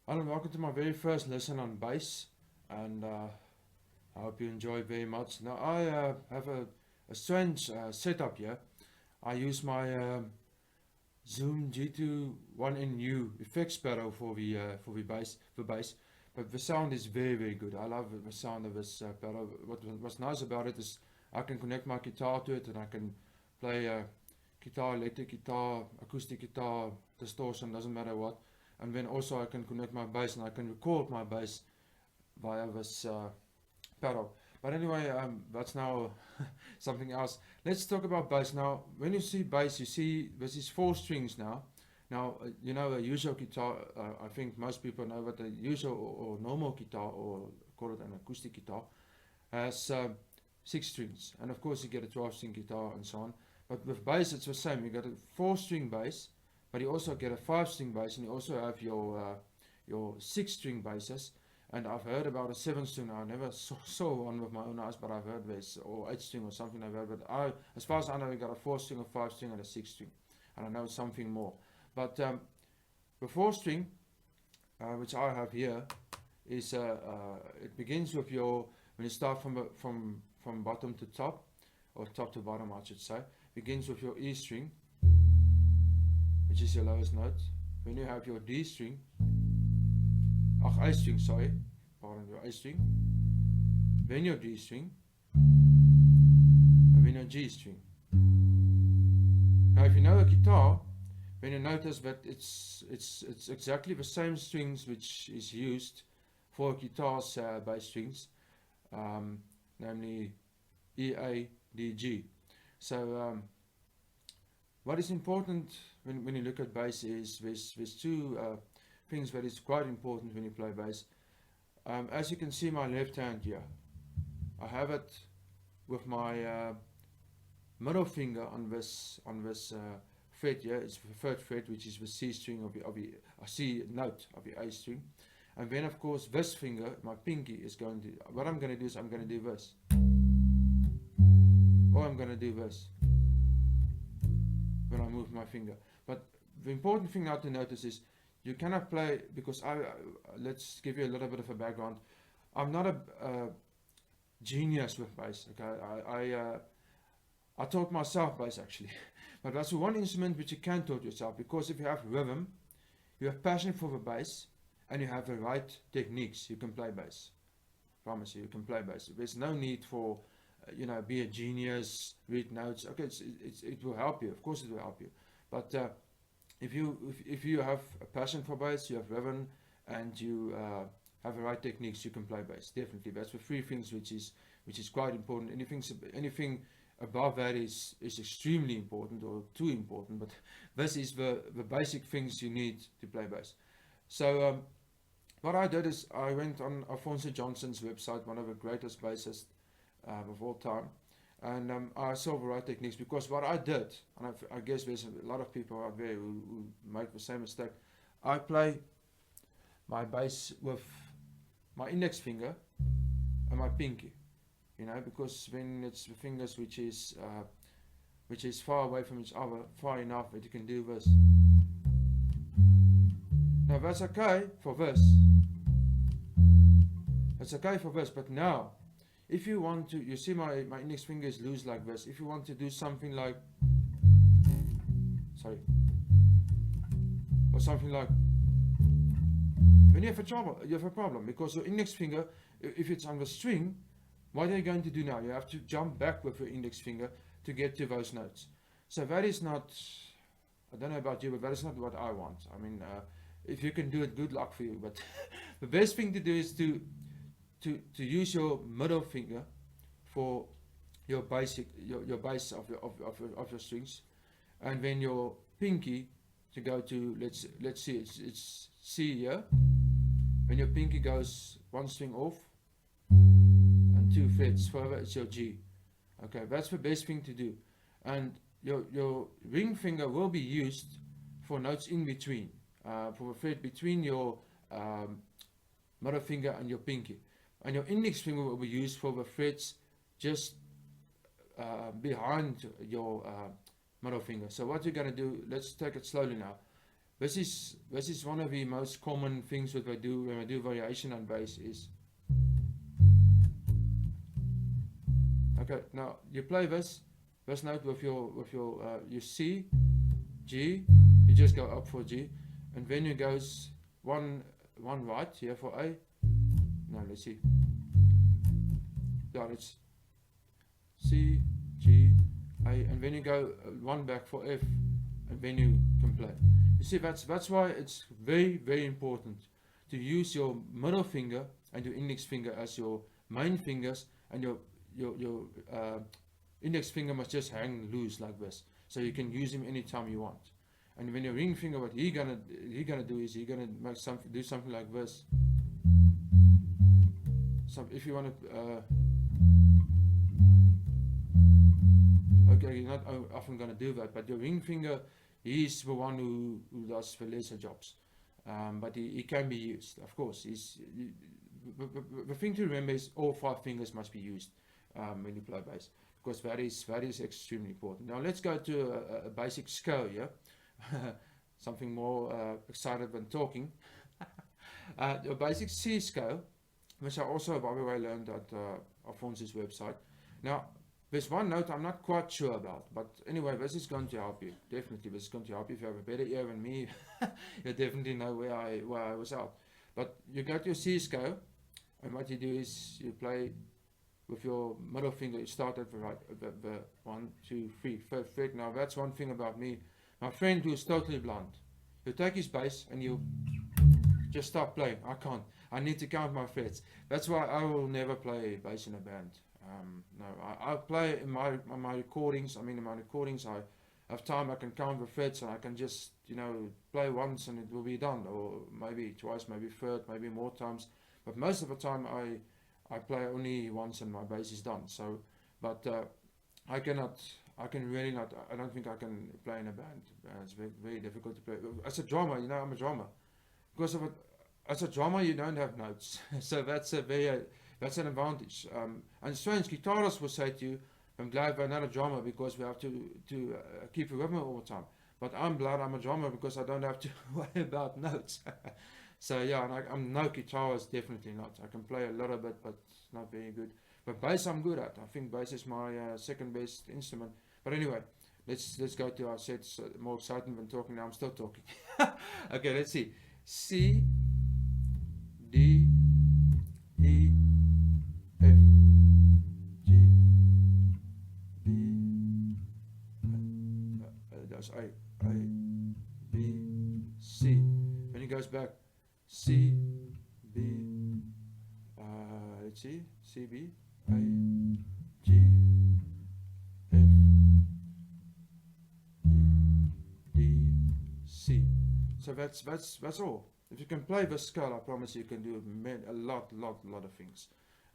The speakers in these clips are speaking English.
Hello and welcome to my very first lesson on bass, and I hope you enjoy very much. Now I have a strange setup here. I use my Zoom G2 1NU effects pedal for the bass, but the sound is very good. I love the sound of this pedal. What's nice about it is I can connect my guitar to it, and I can play guitar, electric guitar, acoustic guitar, distortion, doesn't matter what. And then also I can connect my bass, and I can record my bass via this pedal. But anyway, that's now something else. Let's talk about bass. Now, when you see bass, you see this is 4 strings now. Now, you know, a usual guitar, I think most people know what a usual or normal guitar, or call it an acoustic guitar, has 6 strings. And of course you get a 12-string guitar and so on. But with bass it's the same. You got a 4-string bass, but you also get a 5-string bass, and you also have your 6-string basses. And I've heard about a 7-string. I never saw one with my own eyes, but I've heard this, or 8-string or something like that. But as far as I know, you got a 4-string, a 5-string, and a 6-string, and I know something more. But the 4-string, which I have here, is it begins with your, when you start from bottom to top, or top to bottom, I should say, begins with your E string, which is your lowest note. Then you have your D string, A string, sorry, pardon, your A string, then your D string, and then your G string. Now if you know a guitar, then you notice that it's exactly the same strings which is used for guitar's bass strings, namely E, A, D, G. So what is important when you look at bass is there's two things that is quite important when you play bass. As you can see, my left hand here, I have it with my middle finger on this fret here. It's the third fret, which is the C string of the C note of the A string. And then of course this finger, my pinky, is going to, what I'm going to do is I'm going to do this, or I'm going to do this when I move my finger. But the important thing now to notice is you cannot play, because let's give you a little bit of a background. I'm not a genius with bass. Okay, I taught myself bass actually, but that's the one instrument which you can taught yourself, because if you have rhythm, you have passion for the bass, and you have the right techniques, you can play bass. Promise you can play bass. There's no need for be a genius, read notes. Okay, it will help you. Of course, it will help you. But if you have a passion for bass, you have rhythm, and you have the right techniques, you can play bass. Definitely, that's the 3 things which is quite important. Anything above that is extremely important, or too important. But this is the basic things you need to play bass. So what I did is I went on Alfonso Johnson's website, one of the greatest bassists of all time, and I saw the right techniques, because what I did, and I guess there's a lot of people out there who make the same mistake, I play my bass with my index finger and my pinky, because when it's the fingers which is far away from each other, far enough that you can do this. Now that's okay for this. That's okay for this, but now, if you want to, you see my index finger is loose like this. If you want to do something like, sorry, or something like, then you have a problem, because your index finger, if it's on the string, what are you going to do now? You have to jump back with your index finger to get to those notes. So that is not, I don't know about you, but that is not what I want. I mean, if you can do it, good luck for you. But the best thing to do is to use your middle finger for your basic your bass of your strings, and then your pinky to go to, let's see, it's C here. When your pinky goes 1 string off and 2 frets further, it's your G. Okay, that's the best thing to do. And your ring finger will be used for notes in between, for the fret between your middle finger and your pinky. And your index finger will be used for the frets just behind your middle finger. So what you're going to do, let's take it slowly now. this is one of the most common things that I do when I do variation on bass is, okay, now you play this note with your you C, G, you just go up for G, and then you goes one right here for A. No, let's see. Yeah, it's C, G, A, and then you go one back for F, and then you can play. You see, that's why it's very, very important to use your middle finger and your index finger as your main fingers, and your index finger must just hang loose like this, so you can use him anytime you want. And when your ring finger, what he gonna do is he gonna do something like this. So if you want to, okay, you're not often gonna do that, but your ring finger, he's the one who does the lesser jobs, but he can be used, of course. The thing to remember is all 5 fingers must be used when you play bass, because that is extremely important. Now let's go to a basic scale, yeah. Something more excited than talking. A basic C scale, which I also, by the way, learned at Alphonse's website. Now, there's one note I'm not quite sure about, but anyway, this is going to help you. Definitely, this is going to help you. If you have a better ear than me, you definitely know where I was out. But you go to your C scale, and what you do is you play with your middle finger. You start at the 1, 2, 3, 4th fret. Now, that's one thing about me. My friend who is totally blind, he'll take his bass and he'll just stop playing. I can't. I need to count my frets. That's why I will never play bass in a band. No, I play in my recordings. I mean, in my recordings, I have time. I can count the frets and I can just, play once and it will be done, or maybe twice, maybe third, maybe more times. But most of the time, I play only once and my bass is done. So, but I can really not. I don't think I can play in a band. It's very, very difficult to play. As a drummer, I'm a drummer. Because of it, as a drummer, you don't have notes, so that's an advantage. And strange guitarists will say to you, "I'm glad we're not a drummer because we have to keep a rhythm all the time." But I'm glad I'm a drummer because I don't have to worry about notes. So yeah, and I'm no guitarist, definitely not. I can play a little bit, but not very good. But bass I'm good at. I think bass is my second best instrument. But anyway, let's go to our sets. More exciting than talking now. I'm still talking. Okay, let's see. C, D, E, F, G, B, that's A, B, C. When it goes back, C, B, let's see, C, B, A, G, F, E, D, C. So that's all. If you can play this scale, I promise you can do a lot of things.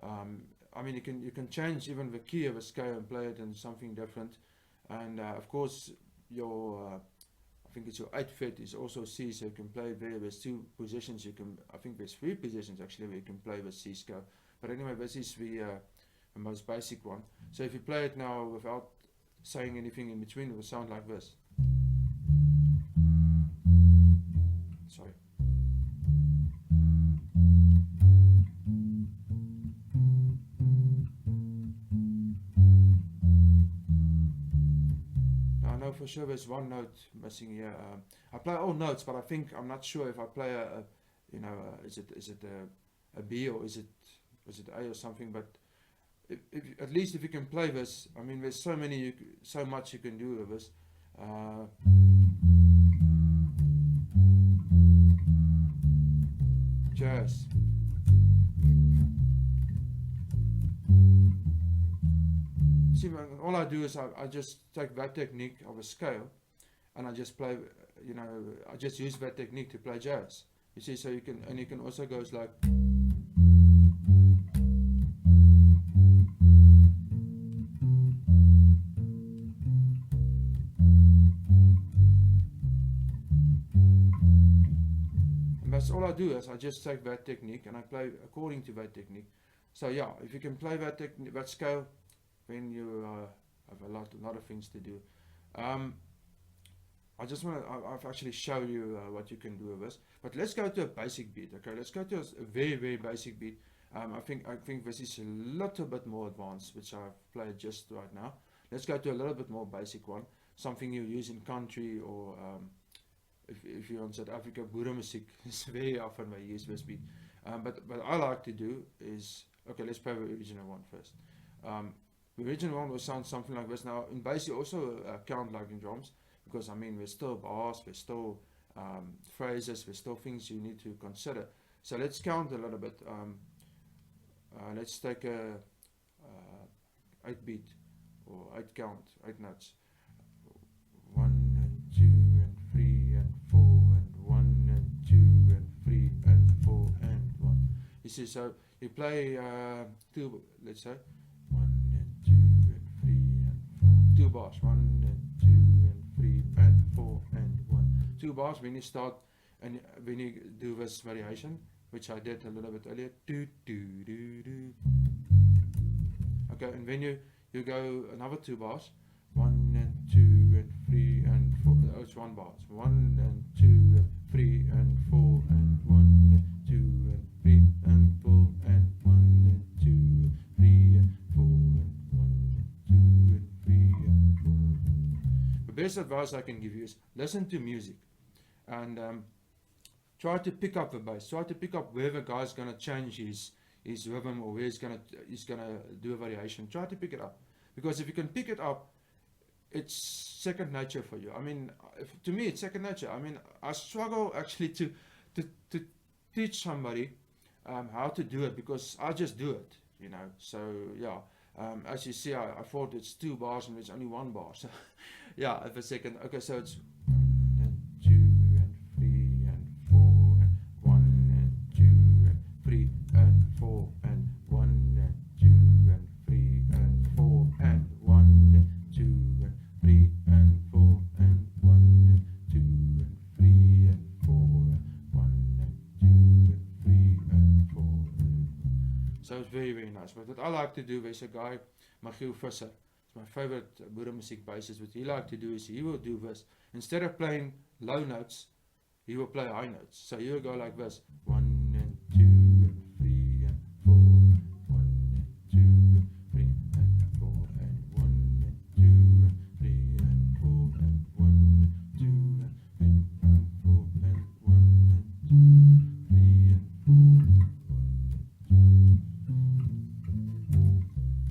I mean, you can change even the key of a scale and play it in something different. And of course, your I think it's your 8th fret is also C, so you can play there. There's 2 positions. I think there's 3 positions actually where you can play the C scale. But anyway, this is the most basic one. So if you play it now without saying anything in between, it will sound like this. Sorry. Now I know for sure there's one note missing here. I play all notes, but I'm not sure if I play is it a B or is it A or something. But at least if you can play this, I mean, there's so much you can do with this. Jazz. See, all I do is I just take that technique of a scale, and I just play. I just use that technique to play jazz. You see, so you can also go like. That's all I do is I just take that technique and I play according to that technique. So yeah, if you can play that scale, then you have a lot of things to do. I just want to, I've actually shown you what you can do with this. But let's go to a basic beat, okay? Let's go to a very, very basic beat. I think this is a little bit more advanced, which I've played just right now. Let's go to a little bit more basic one. Something you use in country, or if you're in South Africa, Boere music is very often they use this beat. But what I like to do is, okay, let's play the original one first. The original one will sound something like this. Now, in bass, you also count like in drums, because I mean, there's still bars, there's still phrases, there's still things you need to consider. So let's count a little bit. Let's take a 8 beat, or 8 count, 8 notes. 1 and 2 and 3 and 4 and 1 and 2 and 3 and 4 and 1. You see, so you play 2, let's say 1 and 2 and 3 and 4, 2 bars, 1 and 2 and 3 and 4 and 1. 2 bars when you start, and when you do this variation, which I did a little bit earlier. Do do do do. Okay, and then you go another 2 bars. 1 and 2 and 3 and 4. Oh, it's 1 bar. 1 and 2 and 3 and 4 and 1 and 2 and 3 and 4 and 1 and 2 and 3 and 4 and 1 and 2 and 3 and 4. The best advice I can give you is listen to music, and try to pick up the bass. Try to pick up where the guy's gonna change his rhythm, or where he's gonna do a variation. Try to pick it up, because if you can pick it up, it's second nature for you. I mean, to me, it's second nature. I mean, I struggle actually to teach somebody how to do it, because I just do it, you know. So yeah, as you see, I thought it's 2 bars and it's only 1 bar. So yeah, if a second. Okay, so it's 1 and 2 and 3 and 4 and 1 and 2 and 3 and 4 and 1 and 2 and 3 and 4 and 1 and 2 and 3 and 4 and 1 and 2 and 3 and 4 and 1 and 2 and 3 and 4 and 1. So it's very, very nice. But what I like to do, there's a guy, Michiel Visser, it's my favorite Boere music bassist. What he like to do is he will do this. Instead of playing low notes, he will play high notes. So he will go like this: 1 and 2 and 3 and 4, 1 and 2 and 3 and 4 and 1 and 2 and 3 and 4 and 1 and 2 and 3 and 4 and 1 and 2 and 3 and 4 and 1 and 2.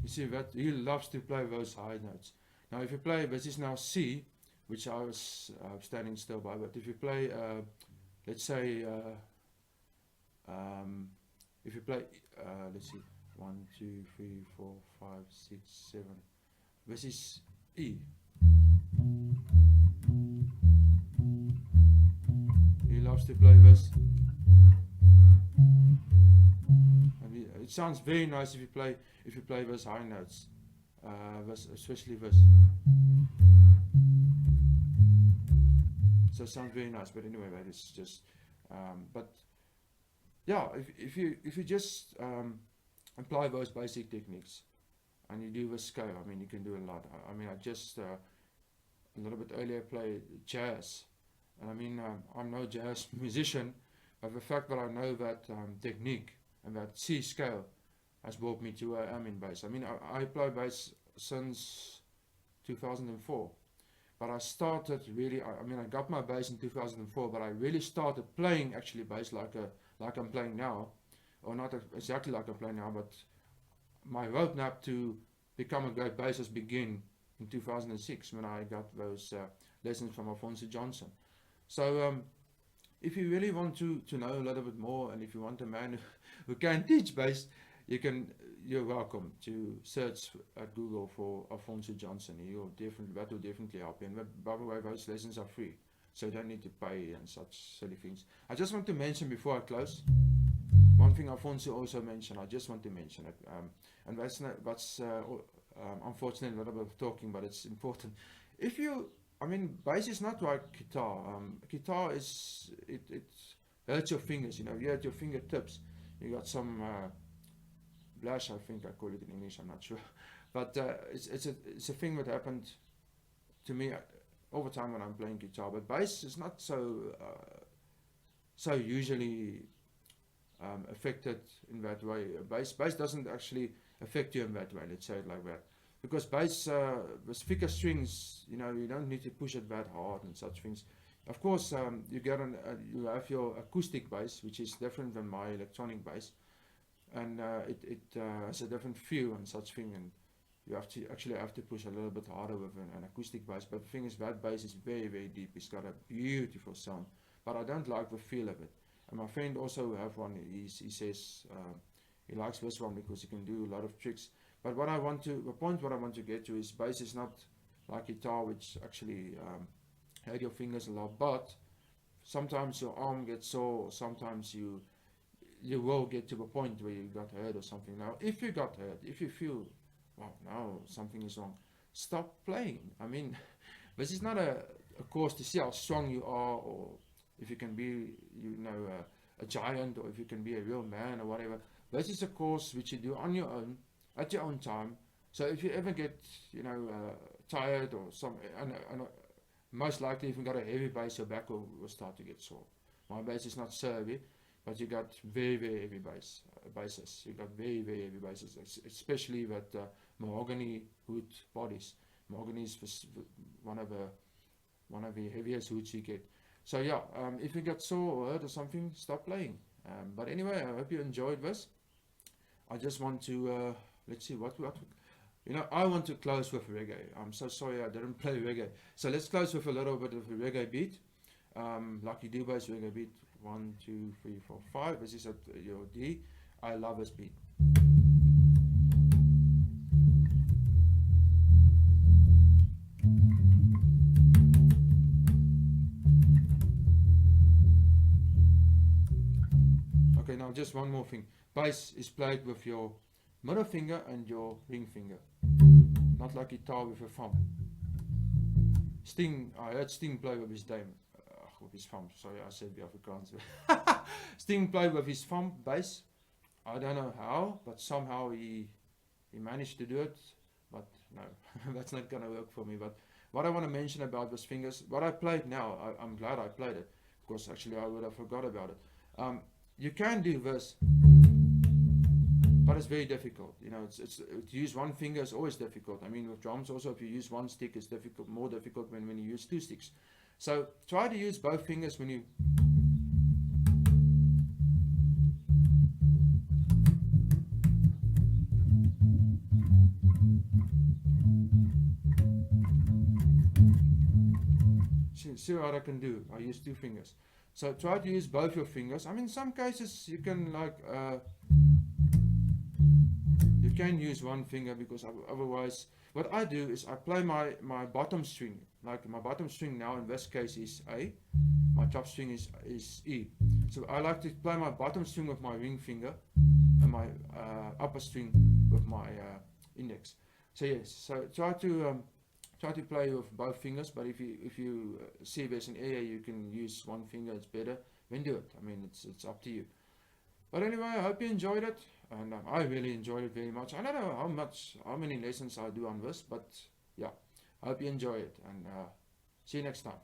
You see that he loves to play those high notes. Now, if you play, this is now C, which I was standing still by, but if you play, let's say, if you play, let's see, 1, 2, 3, 4, 5, 6, 7, this is E. He loves to play this. And it sounds very nice if you play those high notes, especially this. So it sounds very nice, but anyway, that is just, but yeah, if you just apply those basic techniques and you do the scale, I mean, you can do a lot. I mean, I just a little bit earlier played jazz, and I mean, I'm no jazz musician, but the fact that I know that technique and that C scale has brought me to where I am in bass. I mean, I play bass since 2004. But I started really, I mean, I got my bass in 2004, but I really started playing actually bass like I'm playing now, or not exactly like I'm playing now, but my roadmap to become a great bassist began in 2006 when I got those lessons from Alfonso Johnson. So if you really want to know a little bit more, and if you want a man who can teach bass, you're welcome to search at Google for Alfonso Johnson. That will definitely help you. And by the way, those lessons are free, so you don't need to pay and such silly things. I just want to mention before I close, one thing Alfonso also mentioned. I just want to mention it, and that's unfortunately a little bit of talking, but it's important. I mean, bass is not like guitar. Guitar is it hurts your fingers. You know, you hurt your fingertips. You got some blush, I think I call it in English. I'm not sure, but it's a thing that happened to me all the time when I'm playing guitar. But bass is not so usually affected in that way. Bass doesn't actually affect you in that way. Let's say it like that. Because bass with thicker strings, you know, you don't need to push it that hard and such things. Of course, you have your acoustic bass, which is different than my electronic bass, and it has a different feel and such thing, and you actually have to push a little bit harder with an acoustic bass. But the thing is, that bass is very, very deep. It's got a beautiful sound, but I don't like the feel of it. And my friend also have one. He says he likes this one because he can do a lot of tricks. But the point what I want to get to is bass is not like guitar, which actually hurt your fingers a lot. But sometimes your arm gets sore, or sometimes you will get to a point where you got hurt or something. Now, if you got hurt, if you feel, wow, now something is wrong, stop playing. I mean, this is not a course to see how strong you are, or if you can be, you know, a giant, or if you can be a real man or whatever. This is a course which you do on your own, at your own time. So if you ever get, you know, tired or something, and most likely if you got a heavy bass, your back will start to get sore. My bass is not so heavy, but you got very, very heavy basses. You got very, very heavy basses, especially with mahogany wood bodies. Mahogany is one of the heaviest woods you get. So yeah, if you got sore or hurt or something, stop playing. But anyway, I hope you enjoyed this. I just want to let's see what you know. I want to close with reggae. I'm so sorry I didn't play reggae. So let's close with a little bit of a reggae beat, like you do bass reggae beat. 1, 2, 3, 4, 5. This is at your D. I love this beat. Okay, now just one more thing. Bass is played with your middle finger and your ring finger, not like guitar with a thumb. Sting, I heard Sting play with his thumb. With his thumb, sorry, I said the Afrikaans. Sting played with his thumb bass. I don't know how, but somehow he managed to do it. But no, that's not gonna work for me. But what I want to mention about those fingers, what I played now, I'm glad I played it, because actually I would have forgot about it. You can do this, but it's very difficult. You know, it's to use one finger is always difficult. I mean, with drums also, if you use one stick, it's difficult, more difficult when you use two sticks. So try to use both fingers when you see what I can do. I use two fingers. So try to use both your fingers. I mean, in some cases you can you can use one finger, because otherwise, what I do is I play my bottom string. Like my bottom string now in this case is A, my top string is E. So I like to play my bottom string with my ring finger and my upper string with my index. So yes, so try to play with both fingers. But if you see there's an area you can use one finger, it's better, then do it. I mean, it's up to you. But anyway, I hope you enjoyed it, and I really enjoyed it very much. I don't know how many lessons I do on this, but yeah, I hope you enjoy it, and see you next time.